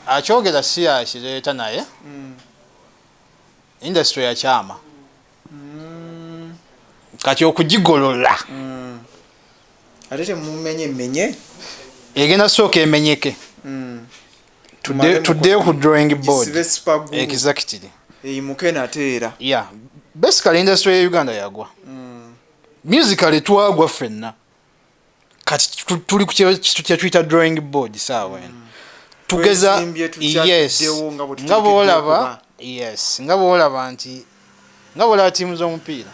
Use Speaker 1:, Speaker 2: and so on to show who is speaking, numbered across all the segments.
Speaker 1: akyogera si akireeta naye industry ya kyama kati okugigolola
Speaker 2: ate temumenye
Speaker 1: egenda sooka emenyeke tuddeyo ku drawing board exactly
Speaker 2: eyimuke nateera
Speaker 1: yeah basically industry ya Uganda yagwa musically twagwa ffenna kati tuli ku kyetuyita drawing board saawa eno tugeza yes nga boolaba yes nga boolaba nti nga boolaba tiimu z'omupiira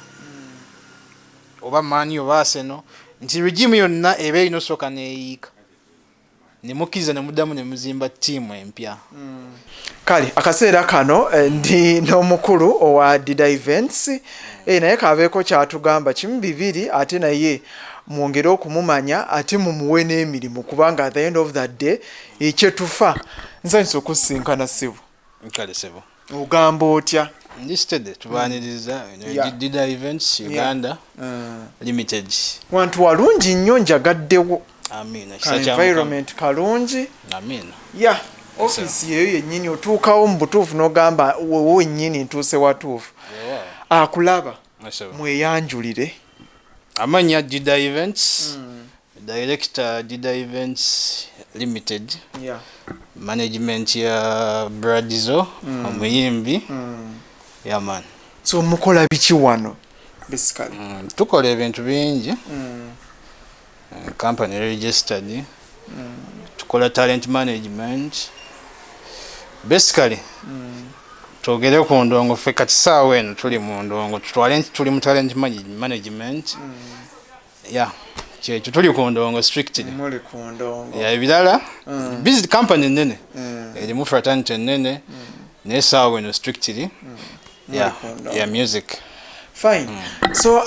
Speaker 1: oba maani oba Arsenal nti regime yonna eba erina osooka neeyiika ne mukkiriza ne muddamu ne muzimba ttiimu empya
Speaker 2: kale akaseera kano ndi n'omukulu owa Dida Events naye kabeeko kyatugamba kimu bibiri ate naye mwongere okumumanya ate mumuwe n'emirimu kubanga at the end of that day ekyetufa nsanyusa okusinkana ssebo
Speaker 1: kale ssebo
Speaker 2: ogamba otya
Speaker 1: ndistede tubaaniriza Dida Events Uganda Limited
Speaker 2: wantu walungi nnyo njagaddewo
Speaker 1: amina
Speaker 2: environment kalungi
Speaker 1: amina
Speaker 2: ya office yeyo yennyini otuukawo mu butuufu n'ogamba wowe nnyini ntuuse watuufu akulaba mweyanjulire
Speaker 1: amanya Dida Events director Dida Events Limited management ya Bradizo omuyimbi man
Speaker 2: so mukola biki wano basically
Speaker 1: tukola ebintu bingi company registered tukola talent management basically togere ku ndongo fe kati saawa eno tuli mu ndongo tuli mu talent management kyekyo tuli ku ndongo strictly
Speaker 2: muli ku ndongo
Speaker 1: ebirala busy company nene erimu fraternity nene naye saawa eno strictly music
Speaker 2: fine so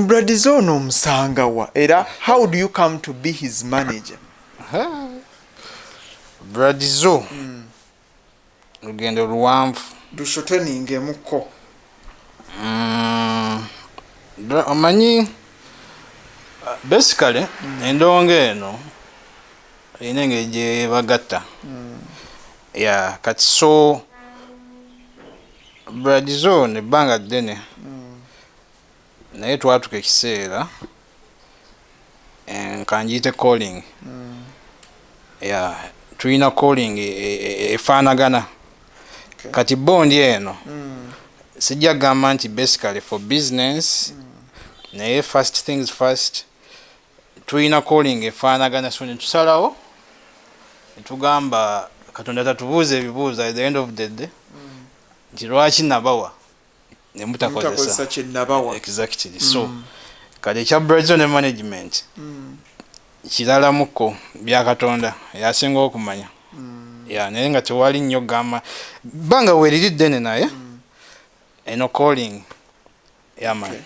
Speaker 2: Bradizo no musangawa era how do you come to be his manager
Speaker 1: Bradizo lugendo luwanvu
Speaker 2: dushoteninge muko
Speaker 1: omanyi basically endongo eno erina engeri gye bagatta kati so Bradizo nebbanga ddene naye twatuka ekiseera kanjiyite calling tulina calling efaanagana kati bondi eno sijja gamba nti basically for business naye first things first tulina calling efaanagana so netusalawo netugamba Katonda tatubuuza ebibuuzo at the end of the day nti lwaki nabawa nemutakozesa
Speaker 2: kyenabawa
Speaker 1: exactly so kale ekya Bradizo ne management kirala muko bya Katonda yasinga okumanya naye nga tewali nnyo gamba banga weeriridde ne naye eno calling man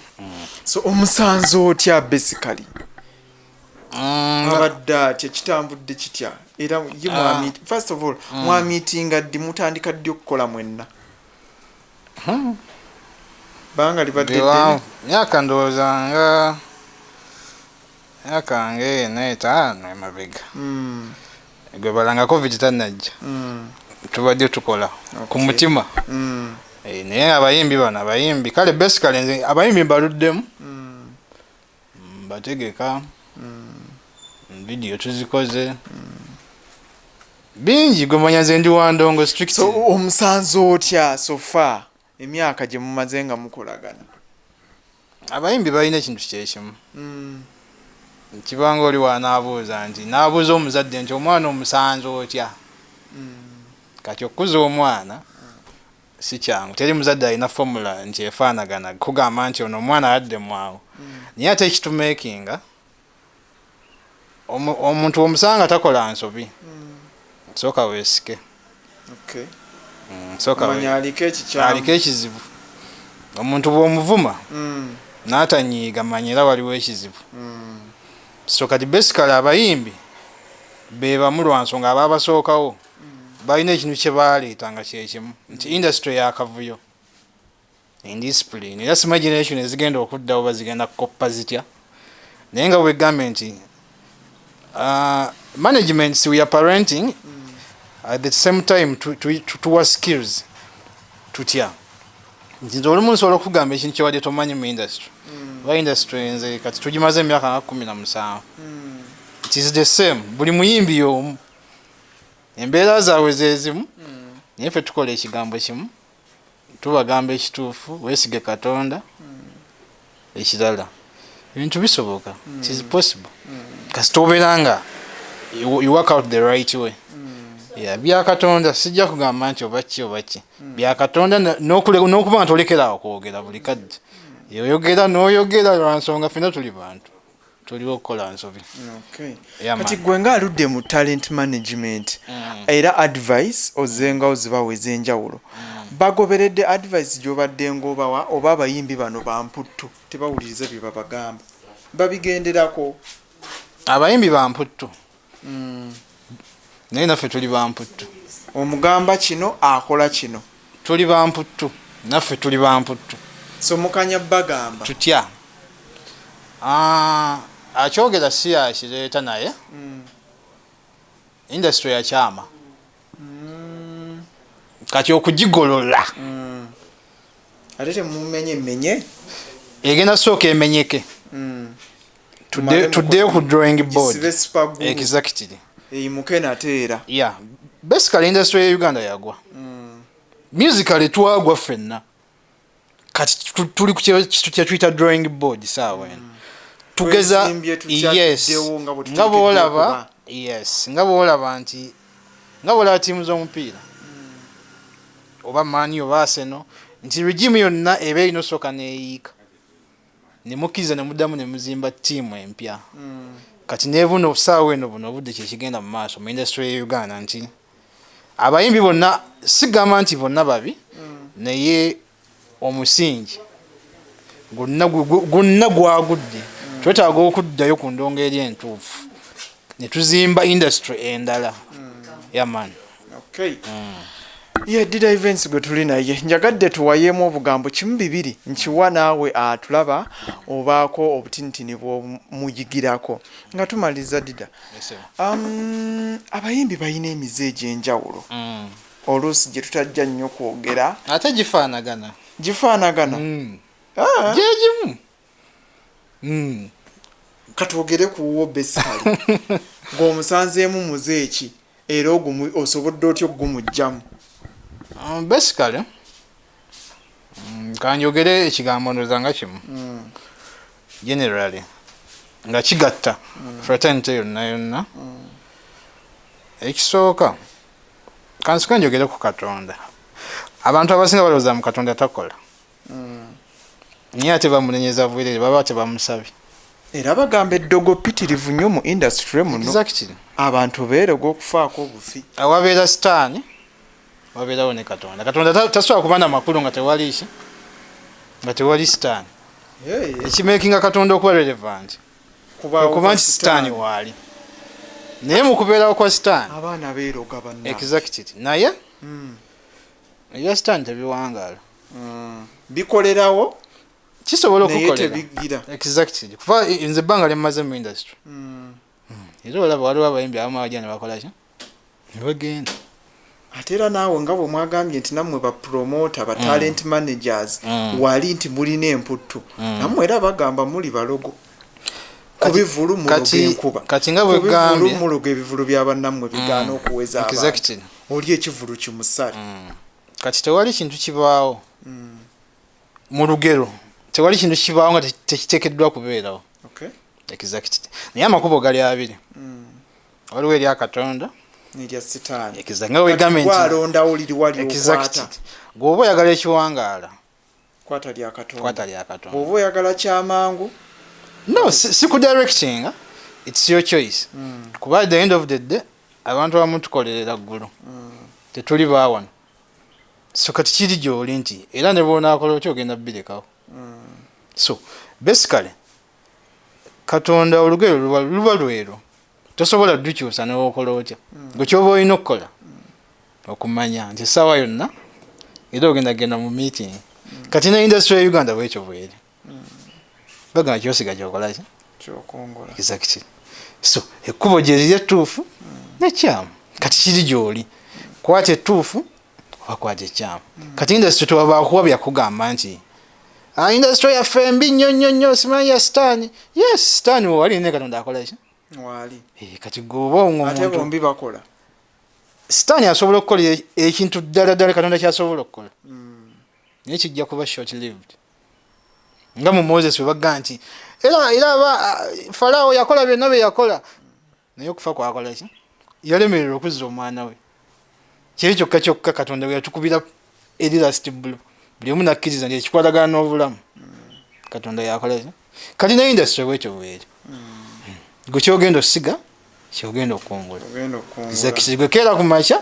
Speaker 2: so omusanzu otya basically abadde kyekitambudde kitya era first of all mwamitinga ddi mutandika ddi okukola mwenna banga libadde
Speaker 1: myaka ndowoozanga myaka nge 4 emabega gwe balanga covid tannajja tubadde tukola ku mutima naye abayimbi bano abayimbi kale basically nze abayimbi mbaluddemu mbategeka video tuzikoze bingi gwe manya nze ndi wa ndongo strict
Speaker 2: so omusanzu otya so far emyaka gye mumaze nga mukolagana
Speaker 1: abayimbi balina ekintu kyekimu kibanga oli wanaabuuza nti naabuuza omuzadde nti omwana omusanzu otya kati okukuza omwana si kyangu teri muzadde alina formula nti efaanagana kugamba nti ono omwana adde mwawo naye ate ekitumakinga omuntu omusanga takola nsobi sooka weesike aliko ekizibu omuntu bw'omuvuma n'atanyiiga manya era waliwo ekizibu so kati basically abayimbi be bamu lwa nsonga abaabasookawo balina ekintu kye baaleeta nga kyekimu nti industry yakavuyo indiscipline era sima generation ezigenda okuddawo bazigenda kukoppa zitya naye nga bwegambye nti management we are parenting at the same time tuwa skills tutya nti olumu nsobola okugamba ekintu kyewadde tomanyi mu industry oba industry nze kati tugimaze emyaka nga 17 it is the same buli muyimbi y'omu embeera zaabwe zezimu naye ffe tukola ekigambo kimu tubagamba ekituufu weesige Katonda ekirala ebintu bisoboka it is possible kasita obeera nga you work out the right way bya Katonda sijja kugamba nti oba ki bya Katonda n'okuba nga tolekerawo kwogera buli kadde yoyogera n'oyogera lwa nsonga ffenna tuli bantu tuliwo okukola nsobi.
Speaker 2: Kati gwe ng'aludde mu talent management era advice ozengawo zibawa ez'enjawulo bagoberedde advice gy'obadde ng'obawa oba abayimbi bano bamputtu tebawuliriza bye babagamba babigenderako?
Speaker 1: Abayimbi bamputtu naye naffe tuli bamputtu.
Speaker 2: Omugamba kino akola kino.
Speaker 1: Tuli bamputtu naffe tuli bamputtu.
Speaker 2: So mukanya bagamba
Speaker 1: tutya akyogera si yakireeta naye industry yakyama kati okugigolola
Speaker 2: ate temumenye
Speaker 1: egenda sooka emenyeke tuddeyo ku drawing board exactly
Speaker 2: eyimuke nateera.
Speaker 1: Basically industry ya Uganda yagwa musically twagwa ffenna kati tuli ku kitu kyetuyita drawing board saawa eno tugeza nga bwolaba nga bwolaba nti nga bwolaba tiimu z'omupiira oba Mani oba Arsenal nti regime yonna eba erina osooka neeyiika ne mukkiriza ne muddamu ne muzimba ttiimu empya kati ne buno saawa eno buno obudde kyekigenda mu maaso mu industry ya Uganda nti abayimbi bonna sigamba nti bonna babi naye omusingi gonna gwagudde twetaaga okuddayo ku ndongo eri entuufu ne tuzimba industry endala yaman.
Speaker 2: Dida events gwe tuli naye njagadde tuwayeemu obugambo kimu bibiri nkiwa naawe atulaba obaako obutinitini bw'omuyigirako nga tumaliza Dida. Abayimbi balina emize egy'enjawulo oluusi gye tutajja nnyo kwogera
Speaker 1: ate gifaanagana gyegimu
Speaker 2: katwogere ku wo basically ng'omusanzeemu muzeeki era osobodde otya okugumugjamu?
Speaker 1: Basically kanjogere ekigambo ndowooza nga kimu generally nga kigatta fraternity yonna ekisooka kansika njogere ku Katonda. Abantu abasinga balowooza mu Katonda takola naye ate bamunenyeza bwerere baba tebamusabye
Speaker 2: era bagamba eddogo pitirivu nnyo mu industry muno abantu beerega okufaako obufi
Speaker 1: awabeera sitaani wabeerawo ne Katonda. Katonda tasobola kuba na makulu nga tewali sitaani ekimekinga Katonda okuba relevant kuba nti sitaani waali naye mu kubeerawo kwa sitaani
Speaker 2: abaana beeroga banna
Speaker 1: exactly naye ebya sitaani tebiwangaala
Speaker 2: bikolerawo
Speaker 1: kisobola okukolera exactly kuva nze ebbanga lyemmaze mu industry era olaba waliwo abayimbi abamu abajja ne bakola ki ne bagenda
Speaker 2: ate era naawe nga bwe mwagambye nti nammwe bapromota ba talent managers wali nti mulina emputtu nammwe era bagamba muli balogo kubivulu mulogo enkuba
Speaker 1: kati nga bwe gambye
Speaker 2: mulogo ebivulu byabannammwe bigaana okuweza abantu oli ekivulu kimusale
Speaker 1: kati tewali kintu kibaawo mu lugero tewali kintu kibaawo nga tekiteekeddwa kubeerawo exactly naye amakubo gali abiri waliwo erya Katonda
Speaker 2: n'erya sitaani
Speaker 1: nga wegambe nti
Speaker 2: walonda oliri wali okwata
Speaker 1: gwoba oyagala ekiwangaala
Speaker 2: kwata lya Katonda bw'oba oyagala kyamangu
Speaker 1: no si ku directing it's your choice kuba at the end of the day abantu abamu tukolerera ggulu tetuli baawano so kati kiri gy'oli nti era ne bw'onaakola otya ogenda birekawo so basically Katonda olugero luba lwero tosobola dukyusa newokola otya gwe kyoba olina okukola okumanya nti essaawa yonna era ogenda genda mu meeting kati ne industry ya Uganda bwekyo bweri bagamba kyosiga gyokola ki
Speaker 2: kyokongola
Speaker 1: exactly so ekkubo gye liri ettuufu nekyamu kati kiri gy'oli kwate tuufu wakwate kyamu kati industry twaba kuba byakugamba nti industry yaffe mbi nnyo simanyi ya sitaani yes sitaani wali ne katonda akola ki
Speaker 2: wali
Speaker 1: kati goba
Speaker 2: ate bombi bakola
Speaker 1: sitaani asobola okukola ekintu ddala katonda kyasobola okukola naye kijja kuba short lived nga mu Moses webaga nti era Farao yakola byonna bye yakola naye okufa kwakola ki yalemererwa okuzza omwana we kiri kyokka katonda we yatukubira eri last blow buli omu nakkiriza nti ekikwatagana n'obulamu katonda yakola ki kati ne industry bwekyo bweri gwe kyogenda osiga kyogenda okungula gwe keera ku makya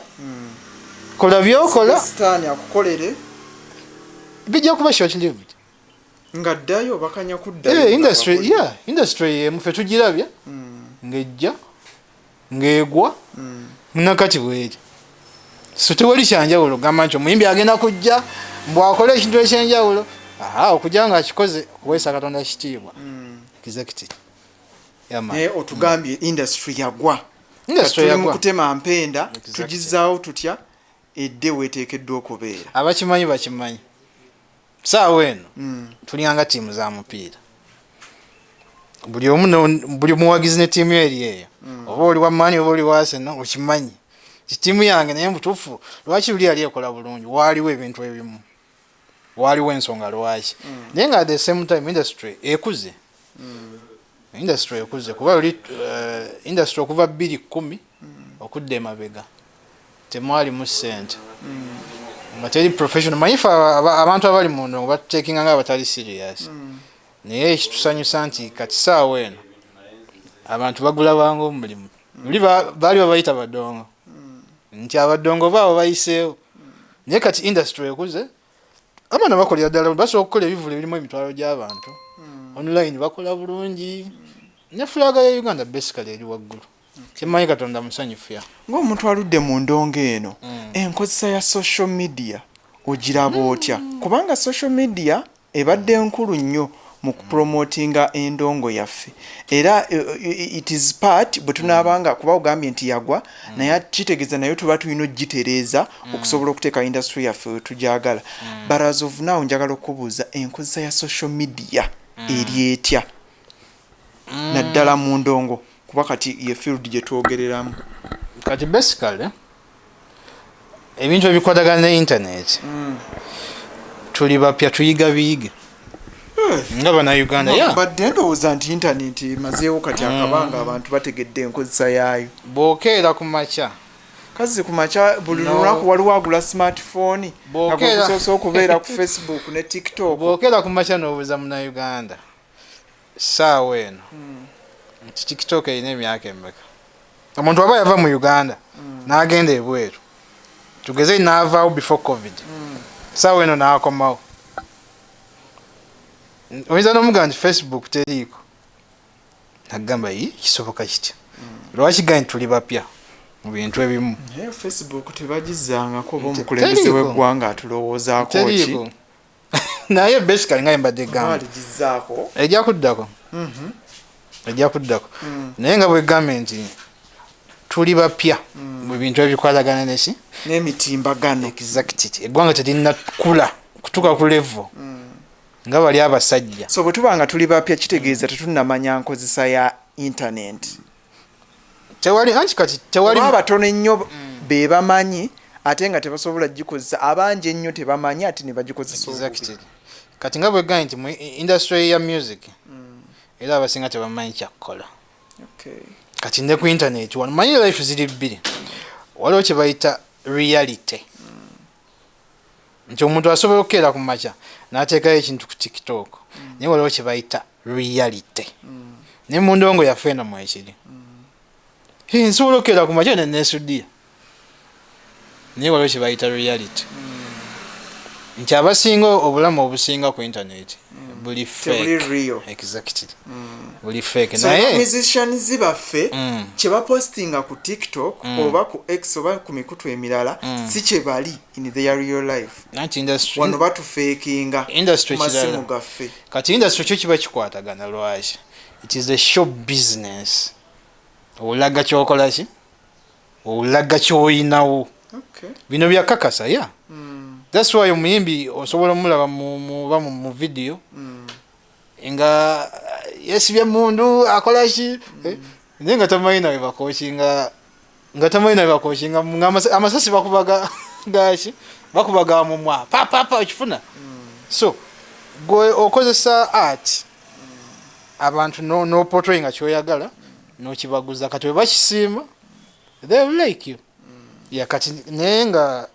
Speaker 1: kola byokola
Speaker 2: sitaani akukolere
Speaker 1: bijja kuba short lived
Speaker 2: nga ddayo bakanya kuddayo
Speaker 1: industry yemu ffe tugirabya ng'ejja ng'egwa nakati bweri so tewali kyanjawulo gamba nti omuyimbi agenda kujja mbwakole ekintu ekyenjawulo okujja nga akikoze okuweesa katonda kitiibwa exactly
Speaker 2: naye otugambye industry yagwa mu kutema mpenda tugizaawo tutya edde weteekeddwa okubeera
Speaker 1: abakimanyi bakimanyi saawa eno tulinganga ttiimu za mupiira buli muwagizi ne ttiimu eri eyo oba oli wamaanyi oba oli waseno okimanyi ttiimu yange naye mutuufu lwaki luli yali ekola bulungi waaliwo ebintu ebimu waaliwo ensonga lwaki naye nga at the same time industry ekuze kuba luli industry okuva 2010 okudda emabega temwalimu ssente nga teri professional manyifa abantu abali mu ndongo batutekinga nga abatali serious naye ekitusanyusa nti kati saawa eno abantu bagula bangu omulimu luli baali babayita badongo nti abadongo baabo bayiseewo naye kati industry ekuze abaana bakolera ddala basobola okukola ebivulu ebirimu emitwalo gy'abantu online bakola bulungi ne fulaga ya Uganda basically eri waggulu kimanyi katonda musanyufu ya
Speaker 2: ng'omuntu aludde mu ndongo eno enkozesa ya social media ogiraba otya kubanga social media ebadde nkulu nnyo mu kupromotinga endongo yaffe era it is part bwe tunaabanga kuba ogambye nti yagwa naye kitegeeza nayo tuba tulina ogitereeza okusobola okuteeka industry yaffe we tujagala but as of now njagala okubuuza enkozesa ya social media eri etya naddala mu ndongo kuba kati ye field gye twogereramu
Speaker 1: kati basically ebintu ebikwatagana ne internet tuli bapya tuyiga biyiga nga bannayuganda
Speaker 2: badde ndowooza nti internet emazeewo kati akabanga abantu bategedde enkozesa yaayo
Speaker 1: bw'okeera ku makya
Speaker 2: kazi ku makya buli lunaku waliwo agula smartphone nakusoose okubeera ku Facebook ne TikTok
Speaker 1: bw'okeera ku makya n'obuuza munnayuganda saawa eno nti TikTok erina emyaka emeka omuntu aba yava mu Uganda n'agenda ebweru tugeze n'avaawo before covid saawa eno n'akomawo oyinza n'omugamba nti Facebook teriiko nagamba kisoboka kitya lwaki gani tuli bapya mu bintu ebimu
Speaker 2: naye Facebook tebagizangako oba omukulembeze w'eggwanga atulowoozaako ki
Speaker 1: naye basically nga mbadde gamba ejja kuddako naye nga bwegambye nti tuli bapya mu bintu ebikwatagana nesi
Speaker 2: n'emitimbagano
Speaker 1: exactly eggwanga terinakula kutuuka ku level nga bali abasajja
Speaker 2: so bwe tuba nga tuli bapya kitegeeza tetunnamanya nkozesa ya internet
Speaker 1: tewali anti kati tewali
Speaker 2: abatono ennyo be bamanyi ate nga tebasobola gikozesa abangi ennyo tebamanyi ate ne bagikozesa
Speaker 1: exactly kati nga bwegambye nti mu industry ya music era abasinga tebamanyi kyakukola kati ne ku internet wano manyi life ziri bbiri waliwo kye bayita reality nti omuntu asobola okukeera ku makya n'ateekayo ekintu ku TikTok naye waliwo kye bayita reality naye mu ndongo yaffe eno mwekiri nsobola okukeera ku makya neneesuddiya naye waliwo kye bayita reality nti abasinga obulamu obusinga ku internet buli fake exactly buli fake
Speaker 2: naye musicians baffe kye bapostinga ku TikTok oba ku X oba ku mikutu emirala si kye bali in their real life
Speaker 1: nanti industry
Speaker 2: wano batufakinga
Speaker 1: industry
Speaker 2: masimu gaffe
Speaker 1: kati industry kyo kiba kikwatagana lwaki it is the show business olaga kyokola ki olaga kyoyinawo bino byakakasa ya that's why omuyimbi osobola omulaba mu video nga yesibye mundu akola ki nga tamanyi nawe bakoshinga amasasi bakubaga gashi bakubaga mu mwa papa ukifuna so gwe okozesa art abantu no portraying kyoyagala no kibaguza kati bakisima they will like you kati nenga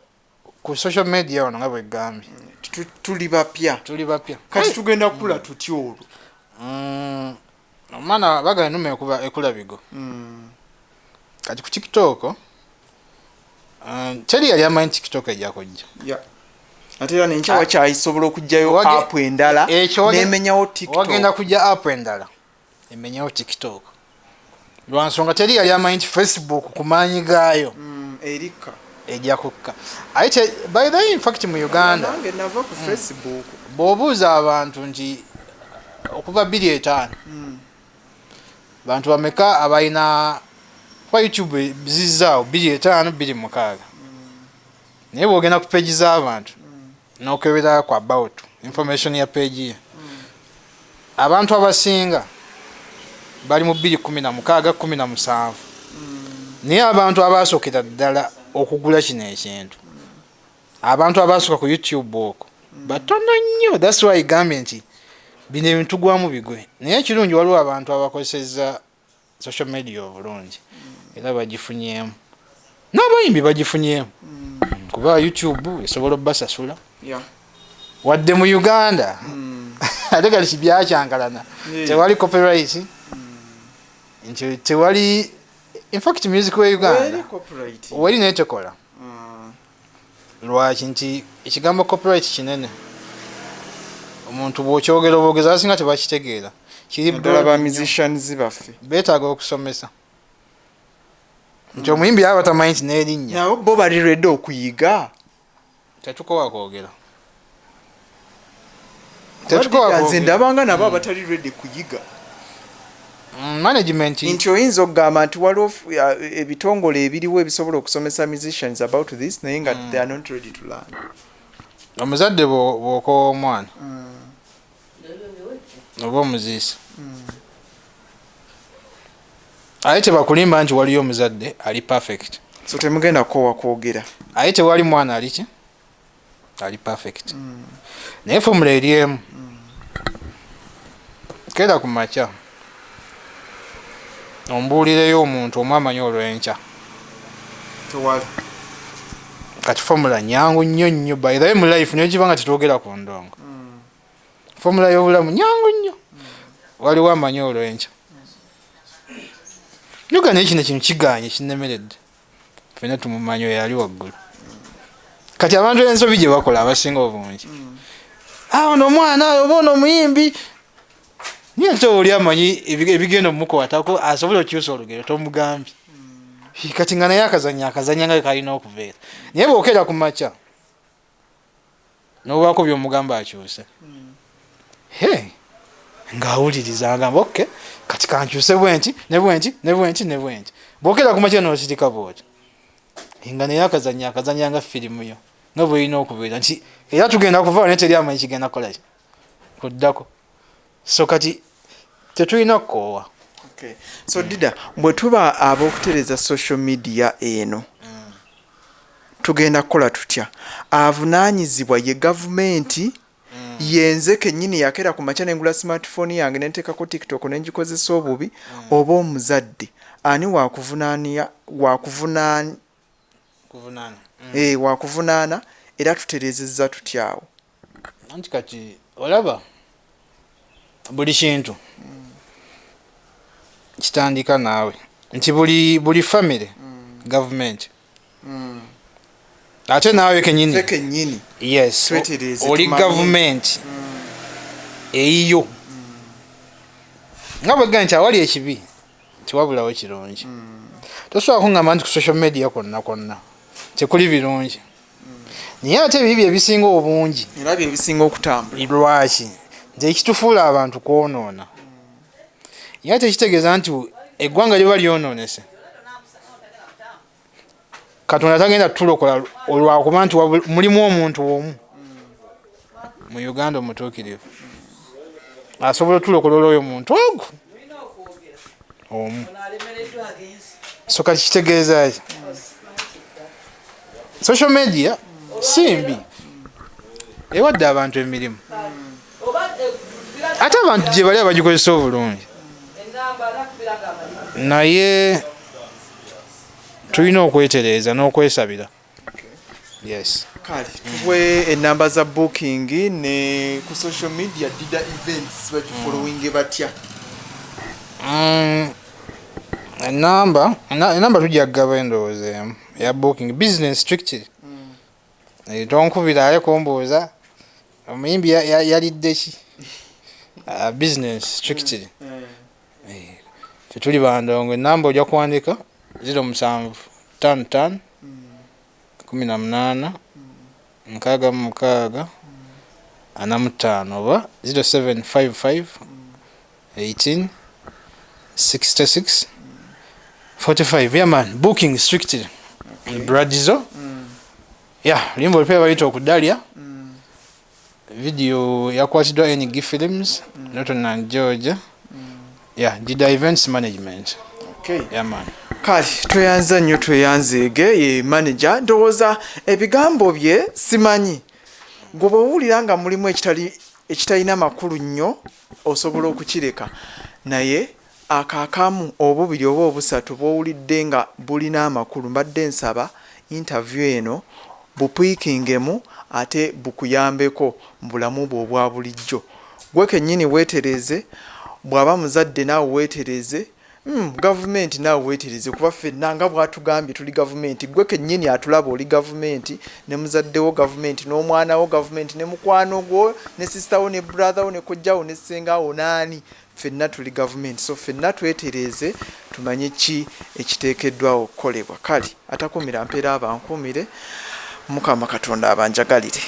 Speaker 1: ku social media ono ngabwe gambi
Speaker 2: tuli bapya kati tugenda kula tutyo
Speaker 1: omwana baga nume kuba ekula bigo kati ku TikTok teri yali amanyi TikTok ejja kujja
Speaker 2: ate era n'enkyawa kyayisobola okujjayo app endala n'emenyawo TikTok
Speaker 1: wagenda kujja app endala emenyawo TikTok lwansonga teri yali amanyi nti Facebook kumaanyi gaayo
Speaker 2: erika
Speaker 1: ejja kukka ate by the way in fact mu Uganda
Speaker 2: nange nava ku Facebook
Speaker 1: bw'obuuza abantu nti okuva 2.5 bantu bameka abayina kwa YouTube bizizaawo 2.5 2.6 naye bw'ogenda ku page z'abantu n'okebera ku about information ya page ye abantu abasinga bali mu 2.16 17 naye abantu abasookera ddala okugula kino ekintu abantu abasooka ku YouTube okwo batono nnyo that's why igambye nti bino ebintu gwamu bigwe naye ekirungi waliwo abantu abakozeseza social media obulungi era bagifunyemu n'abayimbi bagifunyemu kuba YouTube esobola obbasasula wadde mu Uganda ate kati kibyakyankalana tewali copyright nti tewali in fact music we Uganda wali netekola lwaki nti ekigambo copyright kinene omuntu bw'okyogera obwogeza asinga tebakitegeera kiri
Speaker 2: ddala ba musicians baffe
Speaker 1: beetaaga okusomesa nti omuyimbi aba tamanyi nti n'erinnya
Speaker 2: nawo bo bali ready okuyiga
Speaker 1: tetukowa kwogera
Speaker 2: nze ndabanga nabo abatali ready kuyiga
Speaker 1: management
Speaker 2: nti oyinza okugamba nti waliwo ebitongole ebiriwo ebisobola okusomesa musicians about this naye nga they are not ready to learn
Speaker 1: omuzadde bw'okowa omwana oba omuziisa aye tebakulimba nti waliyo omuzadde ali perfect
Speaker 2: so temugenda kowa kwogera
Speaker 1: aye tewali mwana aliki ali perfect naye fomula eri emu kera ku makya ombuulireyo omuntu omu amanyi olw'enkya
Speaker 2: tewali
Speaker 1: kati fomula nyangu nnyo by the way mu life niyo kiba nga tetwogera ku ndongo fomula y'obulamu nyangu nnyo waliwo amanyi olw'enkya yuga naye kino kintu kiganye kinnemeredde fena tumumanyi oyo yali waggulu kati abantu ensobi gye bakola abasinga obungi ono omwana oba ono omuyimbi niye ate oli amanyi ebigenda omukwatako asobola okyusa olugero tomugambye kati nga naye akazanya nga kalina okubeera naye bw'okera ku makya n'obaako by'omugamba akyuse ng'awuliriza agamba oke kati kankyuse bwenti ne bwenti bw'okera ku makya n'osirika bwoti nga naye akazanya nga firimu yo nga bw'erina okubeera nti era tugenda kuvaawo naye teri amanyi kigenda kukolaki kuddako so kati tetulina kukoowa
Speaker 2: so Dida bwe tuba ab'okutereza social media eno tugenda kukola tutya avunaanyizibwa ye gavumenti yenze kennyini yakera ku makya nengula smartphone yange nenteekako TikTok nengikozesa obubi oba omuzadde ani wakuvunaana era tuterezezza tutyawo
Speaker 1: anti kati olaba buli kintu kitandika naawe nti buli family government ate naawe kenyini yes oli government eyiyo nga bwegga nti awali ekibi tiwabulawo kirungi tosobola kuŋŋamba nti ku social media kwonna tekuli birungi naye ate ebibyo ebisinga obungi
Speaker 2: era bye bisinga okutambula
Speaker 1: lwaki nti ekitufuula abantu kwonoona era tekitegeeza nti eggwanga liba lyonoonese katonda tagenda tulokola olwakuba nti mulimu omuntu omu mu Uganda omutuukirivu asobola otulokola olwoyo muntu ogwo omu. So kati kitegeeza ki social media simbi ewadde abantu emirimu ate abantu gye bali abagikozesa obulungi naye tulina okwetereeza n'okwesabira. Yes.
Speaker 2: Kale tuwe enamba za booking ne ku social media Dida events following batya?
Speaker 1: Enamba tujja kugaba endowooza ya booking business strictly. Tonkubira kumbuuza omuyimbi yalidde ki business strictly. Fetuli bandongo enamba ojja kuwandika 07 55 18 66 45 oba 0755 18 66 45. Yeah man, booking strictly. Bradizo. Yeah, limbo lipewa bayita okudalya. Video yakwatiddwa NG Films, Norton Georgia. Yeah, Dida Events Management.
Speaker 2: Okay.
Speaker 1: Yeah man.
Speaker 2: Kale tweyanza nnyo tweyanzeege ye manager ndowooza ebigambo bye simanyi gwe bw'owulira nga mulimu ekitalina makulu nnyo osobola okukireka naye akaakamu obubiri oba obusatu bw'owulidde nga bulina amakulu mbadde nsaba interview eno bupwikingemu ate bukuyambeko mu bulamu bwo obwa bulijjo. Gwe kennyini weetereze, bw'aba muzadde naawe weetereze, gavumenti naawe weetereze kuba ffenna nga bw'atugambye tuli gavumenti. Gwe kennyini atulaba oli gavumenti, ne muzaddewo gavumenti, n'omwana wo gavumenti, ne mukwano gwo, ne sisitawo, ne brotherwo, ne kojjawo, ne ssengawo, naani, ffenna tuli gavumenti. So ffenna twetereeze tumanye ki ekiteekeddwa okukolebwa. Kale atakumira mpeera abankumire, Mukama Katonda abanjagalire.